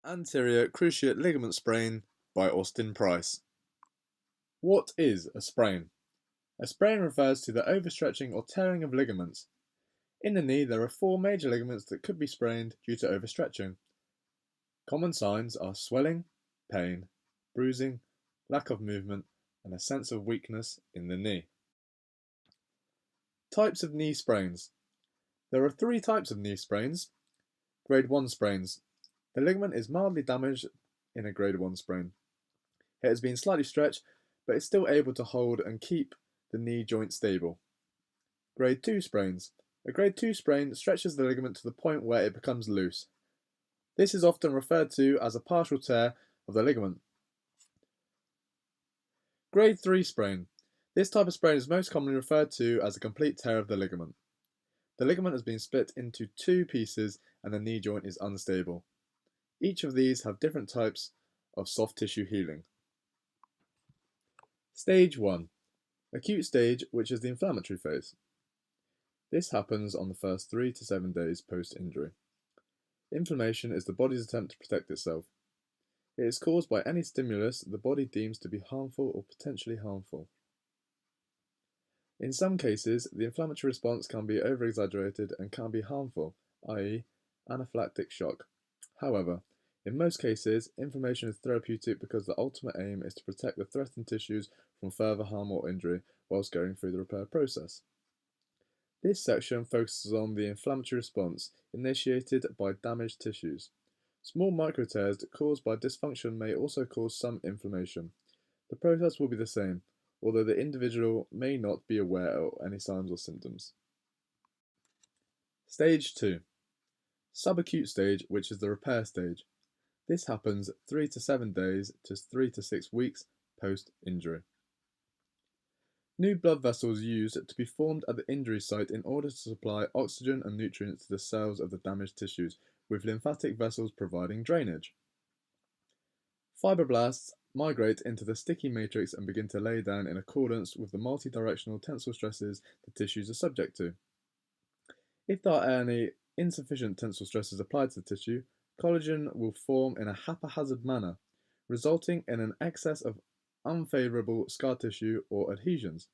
Anterior Cruciate Ligament Sprain by Austin Price. What is a sprain? A sprain refers to the overstretching or tearing of ligaments. In the knee, there are four major ligaments that could be sprained due to overstretching. Common signs are swelling, pain, bruising, lack of movement, and a sense of weakness in the knee. Types of knee sprains. There are three types of knee sprains. Grade 1 sprains. The ligament is mildly damaged in a grade 1 sprain. It has been slightly stretched, but is still able to hold and keep the knee joint stable. Grade 2 sprains. A grade 2 sprain stretches the ligament to the point where it becomes loose. This is often referred to as a partial tear of the ligament. Grade 3 sprain. This type of sprain is most commonly referred to as a complete tear of the ligament. The ligament has been split into two pieces and the knee joint is unstable. Each of these have different types of soft tissue healing. Stage 1. Acute stage, which is the inflammatory phase. This happens on the first 3 to 7 days post-injury. Inflammation is the body's attempt to protect itself. It is caused by any stimulus the body deems to be harmful or potentially harmful. In some cases, the inflammatory response can be over-exaggerated and can be harmful, i.e., anaphylactic shock. However, in most cases, inflammation is therapeutic because the ultimate aim is to protect the threatened tissues from further harm or injury whilst going through the repair process. This section focuses on the inflammatory response initiated by damaged tissues. Small microtears caused by dysfunction may also cause some inflammation. The process will be the same, although the individual may not be aware of any signs or symptoms. Stage 2. Subacute stage, which is the repair stage. This happens 3 to 7 days to 3 to 6 weeks post-injury. New blood vessels used to be formed at the injury site in order to supply oxygen and nutrients to the cells of the damaged tissues, with lymphatic vessels providing drainage. Fibroblasts migrate into the sticky matrix and begin to lay down in accordance with the multi-directional tensile stresses the tissues are subject to. If there are any insufficient tensile stresses applied to the tissue, collagen will form in a haphazard manner, resulting in an excess of unfavorable scar tissue or adhesions.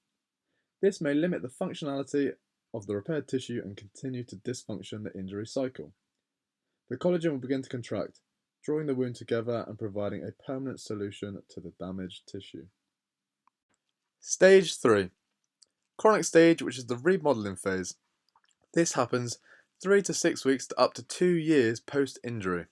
This may limit the functionality of the repaired tissue and continue to dysfunction the injury cycle. The collagen will begin to contract, drawing the wound together and providing a permanent solution to the damaged tissue. Stage 3. Chronic stage, which is the remodeling phase. This happens 3 to 6 weeks to up to 2 years post-injury.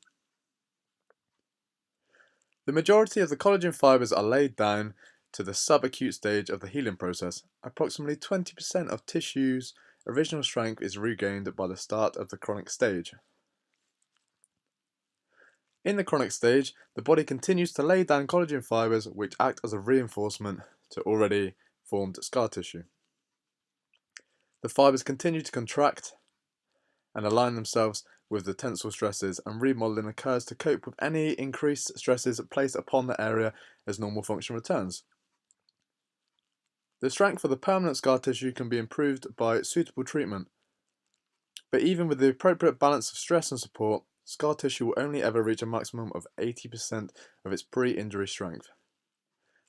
The majority of the collagen fibers are laid down to the subacute stage of the healing process. Approximately 20% of tissue's original strength is regained by the start of the chronic stage. In the chronic stage, the body continues to lay down collagen fibers which act as a reinforcement to already formed scar tissue. The fibers continue to contract and align themselves with the tensile stresses, and remodeling occurs to cope with any increased stresses placed upon the area as normal function returns. The strength of the permanent scar tissue can be improved by suitable treatment, but even with the appropriate balance of stress and support, scar tissue will only ever reach a maximum of 80% of its pre-injury strength.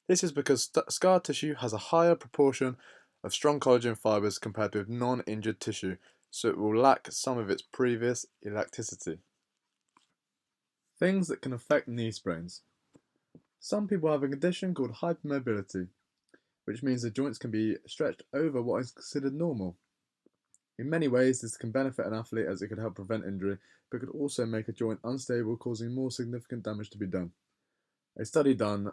This is because scar tissue has a higher proportion of strong collagen fibers compared with non-injured tissue, so it will lack some of its previous elasticity. Things that can affect knee sprains. Some people have a condition called hypermobility, which means the joints can be stretched over what is considered normal. In many ways, this can benefit an athlete as it could help prevent injury, but could also make a joint unstable, causing more significant damage to be done. A study done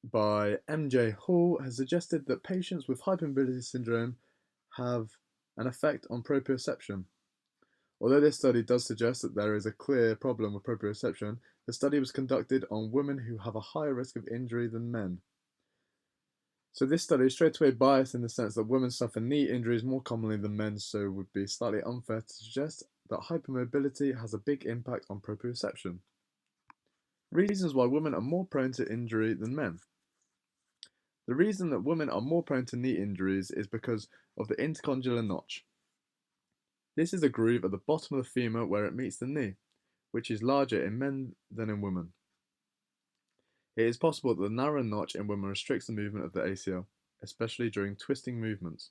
by M.J. Hall has suggested that patients with hypermobility syndrome have an effect on proprioception. Although this study does suggest that there is a clear problem with proprioception, the study was conducted on women who have a higher risk of injury than men. So this study is straight away biased in the sense that women suffer knee injuries more commonly than men, so it would be slightly unfair to suggest that hypermobility has a big impact on proprioception. Reasons why women are more prone to injury than men. The reason that women are more prone to knee injuries is because of the intercondylar notch. This is a groove at the bottom of the femur where it meets the knee. which is larger in men than in women. It is possible that the narrow notch in women restricts the movement of the ACL, especially during twisting movements.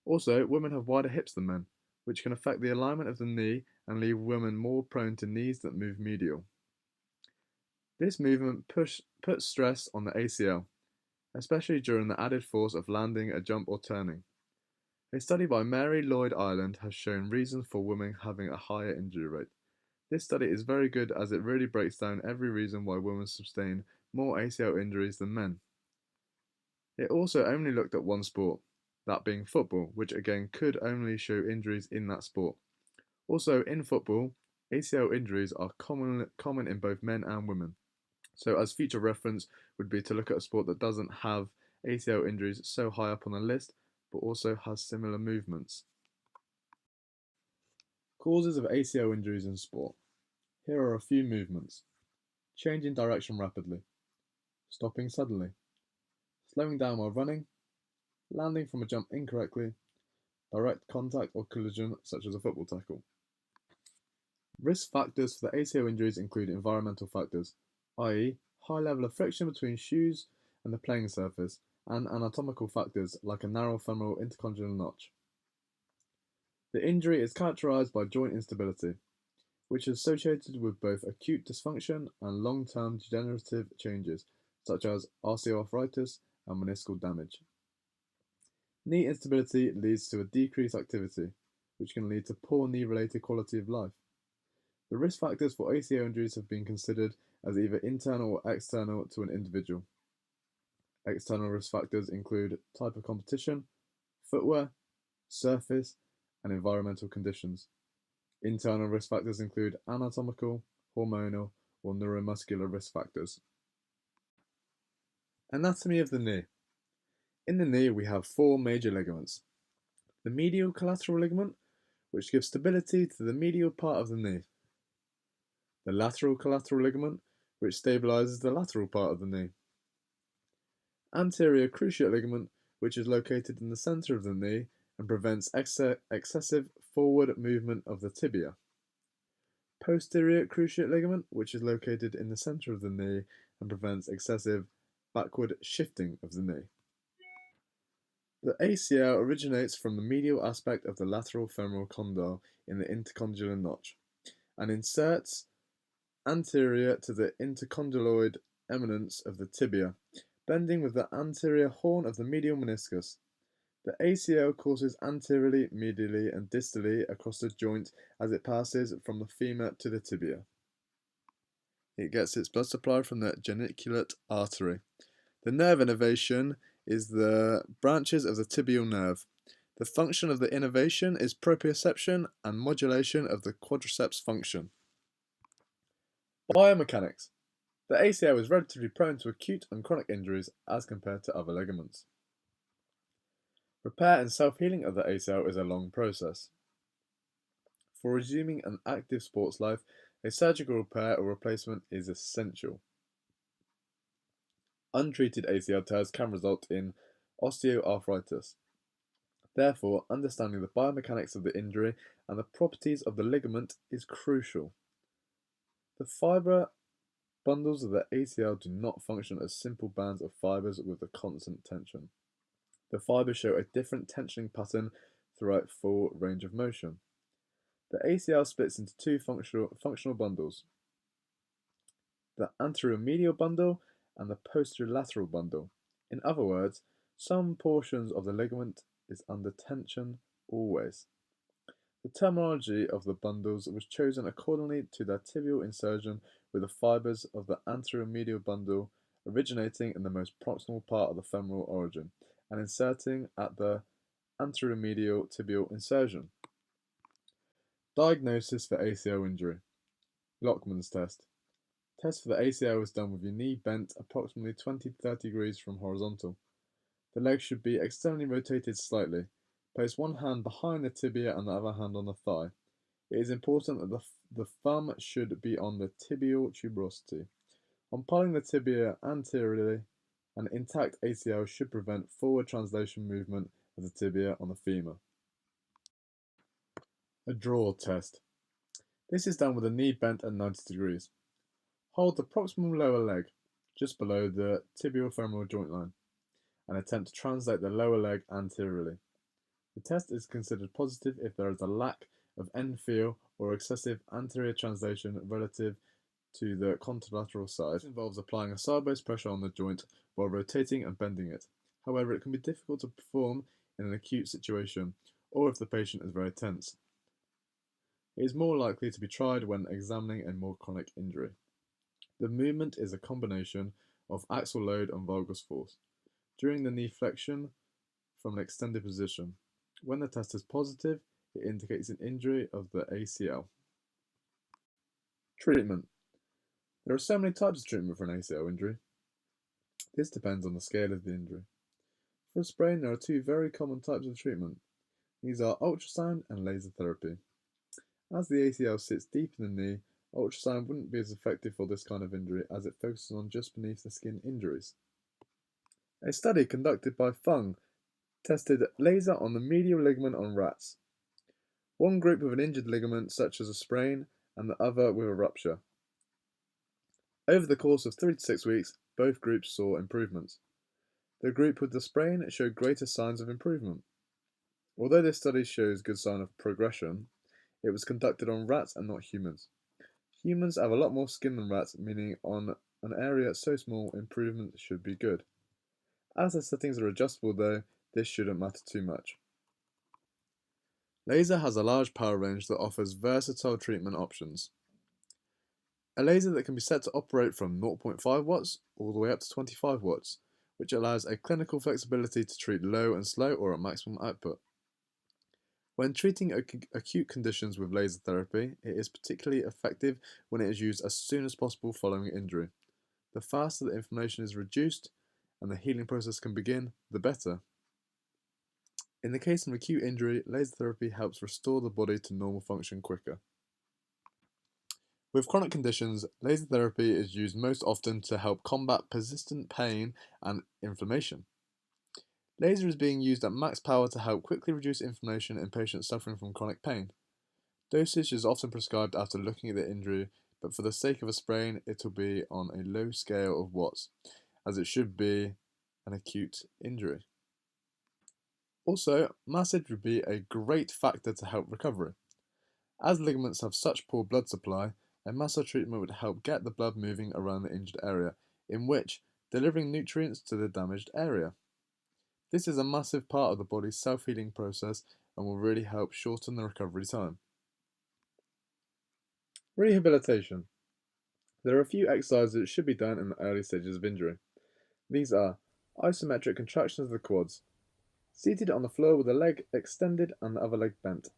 Also, women have wider hips than men, which can affect the alignment of the knee and leave women more prone to knees that move medial. This movement puts stress on the ACL, especially during the added force of landing a jump or turning. A study by Mary Lloyd Ireland has shown reasons for women having a higher injury rate. This study is very good as it really breaks down every reason why women sustain more ACL injuries than men. It also only looked at one sport, that being football, which again could only show injuries in that sport. Also, in football, ACL injuries are common in both men and women. So, as future reference would be to look at a sport that doesn't have ACL injuries so high up on the list, but also has similar movements. Causes of ACL injuries in sport. Here are a few movements. Changing direction rapidly, stopping suddenly, slowing down while running, landing from a jump incorrectly, direct contact or collision such as a football tackle. Risk factors for the ACL injuries include environmental factors, i.e. high level of friction between shoes and the playing surface, and anatomical factors like a narrow femoral intercondylar notch. The injury is characterized by joint instability, which is associated with both acute dysfunction and long-term degenerative changes, such as osteoarthritis and meniscal damage. Knee instability leads to a decreased activity, which can lead to poor knee-related quality of life. The risk factors for ACL injuries have been considered as either internal or external to an individual. External risk factors include type of competition, footwear, surface, and environmental conditions. Internal risk factors include anatomical, hormonal, or neuromuscular risk factors. Anatomy of the knee. In the knee, we have four major ligaments. The medial collateral ligament, which gives stability to the medial part of the knee. The lateral collateral ligament, which stabilizes the lateral part of the knee. Anterior Cruciate Ligament, which is located in the center of the knee and prevents excessive forward movement of the tibia. Posterior Cruciate Ligament, which is located in the center of the knee and prevents excessive backward shifting of the knee. The ACL originates from the medial aspect of the lateral femoral condyle in the intercondylar notch and inserts anterior to the intercondyloid eminence of the tibia, bending with the anterior horn of the medial meniscus. The ACL courses anteriorly, medially, and distally across the joint as it passes from the femur to the tibia. It gets its blood supply from the geniculate artery. The nerve innervation is the branches of the tibial nerve. The function of the innervation is proprioception and modulation of the quadriceps function. Biomechanics. The ACL is relatively prone to acute and chronic injuries as compared to other ligaments. Repair and self-healing of the ACL is a long process. For resuming an active sports life, a surgical repair or replacement is essential. Untreated ACL tears can result in osteoarthritis. Therefore, understanding the biomechanics of the injury and the properties of the ligament is crucial. The fibre bundles of the ACL do not function as simple bands of fibres with a constant tension. The fibres show a different tensioning pattern throughout full range of motion. The ACL splits into two functional bundles, the anteromedial bundle and the posterolateral bundle. In other words, some portions of the ligament is under tension always. The terminology of the bundles was chosen accordingly to their tibial insertion, with the fibres of the anteromedial bundle originating in the most proximal part of the femoral origin and inserting at the anteromedial tibial insertion. Diagnosis for ACL injury. Lockman's test. Test for the ACL is done with your knee bent approximately 20 to 30 degrees from horizontal. The leg should be externally rotated slightly. Place one hand behind the tibia and the other hand on the thigh. It is important that the thumb should be on the tibial tuberosity. On pulling the tibia anteriorly, an intact ACL should prevent forward translation movement of the tibia on the femur. A draw test. This is done with the knee bent at 90 degrees. Hold the proximal lower leg, just below the tibial-femoral joint line, and attempt to translate the lower leg anteriorly. The test is considered positive if there is a lack of end feel or excessive anterior translation relative to the contralateral side. This involves applying a sideways pressure on the joint while rotating and bending it. However, it can be difficult to perform in an acute situation or if the patient is very tense. It is more likely to be tried when examining a more chronic injury. The movement is a combination of axial load and valgus force during the knee flexion from an extended position. When the test is positive, it indicates an injury of the ACL. Treatment. There are so many types of treatment for an ACL injury. This depends on the scale of the injury. For a sprain, there are two very common types of treatment. These are ultrasound and laser therapy. As the ACL sits deep in the knee, ultrasound wouldn't be as effective for this kind of injury as it focuses on just beneath the skin injuries. A study conducted by Fung tested laser on the medial ligament on rats. One group with an injured ligament such as a sprain and the other with a rupture. Over the course of 3 to 6 weeks, both groups saw improvements. The group with the sprain showed greater signs of improvement. Although this study shows good sign of progression, it was conducted on rats and not humans. Humans have a lot more skin than rats, meaning on an area so small, improvement should be good. As the settings are adjustable though, this shouldn't matter too much. Laser has a large power range that offers versatile treatment options. A laser that can be set to operate from 0.5 watts all the way up to 25 watts, which allows a clinical flexibility to treat low and slow or at maximum output. When treating acute conditions with laser therapy, it is particularly effective when it is used as soon as possible following injury. The faster the inflammation is reduced and the healing process can begin, the better. In the case of acute injury, laser therapy helps restore the body to normal function quicker. With chronic conditions, laser therapy is used most often to help combat persistent pain and inflammation. Laser is being used at max power to help quickly reduce inflammation in patients suffering from chronic pain. Dosage is often prescribed after looking at the injury, but for the sake of a sprain, it will be on a low scale of watts, as it should be an acute injury. Also, massage would be a great factor to help recovery. As ligaments have such poor blood supply, a massage treatment would help get the blood moving around the injured area, in which delivering nutrients to the damaged area. This is a massive part of the body's self-healing process and will really help shorten the recovery time. Rehabilitation. There are a few exercises that should be done in the early stages of injury. These are isometric contractions of the quads. Seated on the floor with the leg extended and the other leg bent.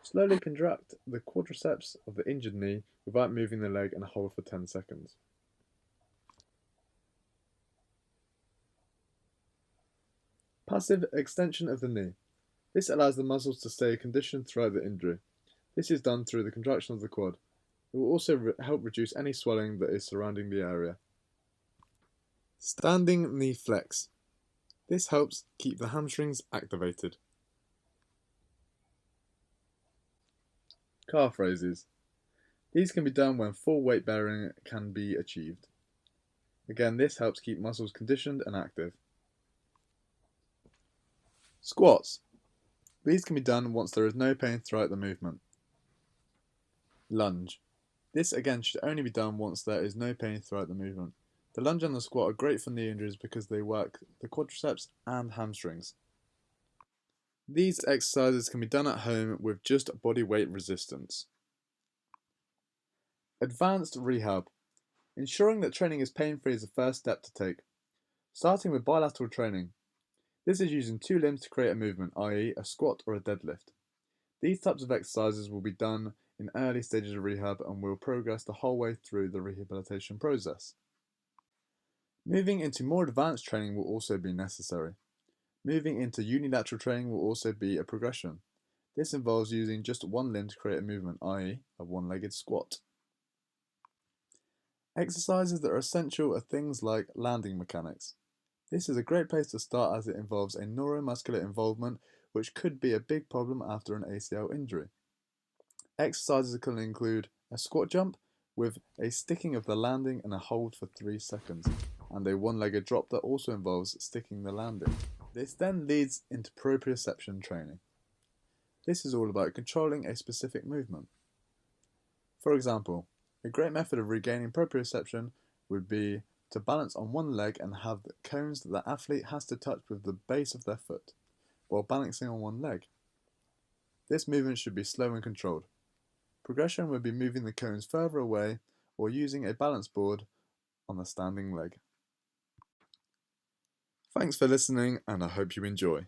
Slowly contract the quadriceps of the injured knee without moving the leg and hold for 10 seconds. Passive extension of the knee. This allows the muscles to stay conditioned throughout the injury. This is done through the contraction of the quad. It will also help reduce any swelling that is surrounding the area. Standing knee flex. This helps keep the hamstrings activated. Calf raises. These can be done when full weight bearing can be achieved. Again, this helps keep muscles conditioned and active. Squats. These can be done once there is no pain throughout the movement. Lunge. This again should only be done once there is no pain throughout the movement. The lunge and the squat are great for knee injuries because they work the quadriceps and hamstrings. These exercises can be done at home with just body weight resistance. Advanced rehab. Ensuring that training is pain-free is the first step to take. Starting with bilateral training. This is using two limbs to create a movement, i.e. a squat or a deadlift. These types of exercises will be done in early stages of rehab and will progress the whole way through the rehabilitation process. Moving into more advanced training will also be necessary. Moving into unilateral training will also be a progression. This involves using just one limb to create a movement, i.e. a one-legged squat. Exercises that are essential are things like landing mechanics. This is a great place to start as it involves a neuromuscular involvement which could be a big problem after an ACL injury. Exercises can include a squat jump with a sticking of the landing and a hold for 3 seconds, and a one-legged drop that also involves sticking the landing. This then leads into proprioception training. This is all about controlling a specific movement. For example, a great method of regaining proprioception would be to balance on one leg and have the cones that the athlete has to touch with the base of their foot while balancing on one leg. This movement should be slow and controlled. Progression would be moving the cones further away or using a balance board on the standing leg. Thanks for listening, and I hope you enjoy.